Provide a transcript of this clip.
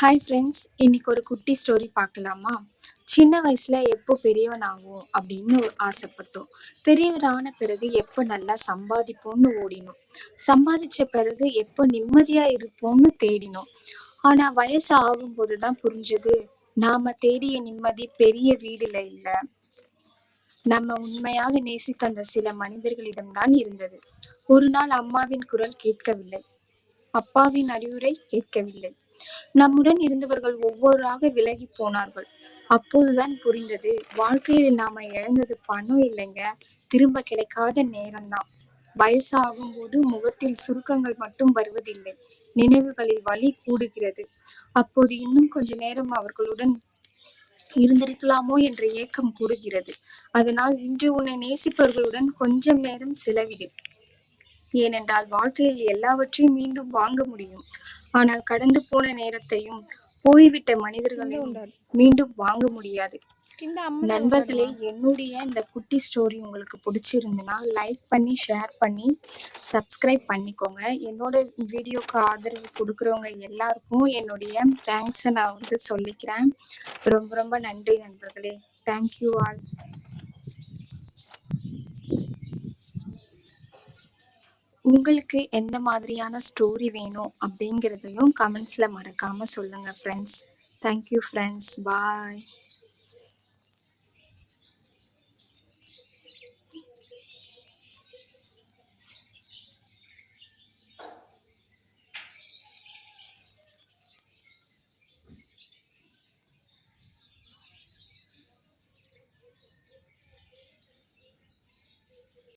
Hi friends, இன்னைக்கு ஒரு குட்டி ஸ்டோரி பார்க்கலாமா? சின்ன வயசுல எப்போ பெரியவன் ஆகும் அப்படின்னு ஆசைப்பட்டோம். பெரியவரான பிறகு எப்போ நல்லா சம்பாதிப்போம்னு ஓடினோம். சம்பாதிச்ச பிறகு எப்போ நிம்மதியா இருப்போம்னு தேடினோம். ஆனா வயசு ஆகும்போது தான் புரிஞ்சது, நாம தேடிய நிம்மதி பெரிய வீடுல இல்ல, நம்ம உண்மையாக நேசித்த அந்த சில மனிதர்களிடம்தான் இருந்தது. ஒரு நாள் அம்மாவின் குரல் கேட்கவில்லை, அப்பாவின் அறிவுரை கேட்கவில்லை. நம்முடன் இருந்தவர்கள் ஒவ்வொருவராக விலகி போனார்கள். அப்போதுதான் புரிந்தது, வாழ்க்கையில் நாம இழந்தது பணம் இல்லைங்க, திரும்ப கிடைக்காத நேரம்தான். வயசாகும் போது முகத்தில் சுருக்கங்கள் மட்டும் வருவதில்லை, நினைவுகளில் வலி கூடுகிறது. அப்போது இன்னும் கொஞ்ச நேரம் அவர்களுடன் இருந்திருக்கலாமோ என்ற ஏக்கம் கூடுகிறது. அதனால் இன்று உன்னை நேசிப்பவர்களுடன் கொஞ்சம் நேரம் செலவிடு. ஏனென்றால் வாழ்க்கையில் எல்லாவற்றையும் மீண்டும் வாங்க முடியும், ஆனால் கடந்து போன நேரத்தையும் போய்விட்ட மனிதர்களையும் மீண்டும் வாங்க முடியாது. நண்பர்களே, என்னுடைய இந்த குட்டி ஸ்டோரி உங்களுக்கு பிடிச்சிருந்துன்னா லைக் பண்ணி ஷேர் பண்ணி சப்ஸ்கிரைப் பண்ணிக்கோங்க. என்னோட வீடியோக்கு ஆதரவு கொடுக்குறவங்க எல்லாருக்கும் என்னுடைய தேங்க்ஸை நான் சொல்லிக்கிறேன். ரொம்ப ரொம்ப நன்றி நண்பர்களே. Thank you all. உங்களுக்கு எந்த மாதிரியான ஸ்டோரி வேணும் அப்படிங்கிறதையும் கமெண்ட்ஸில் மறக்காமல் சொல்லுங்கள் ஃப்ரெண்ட்ஸ். Thank you friends. பாய்.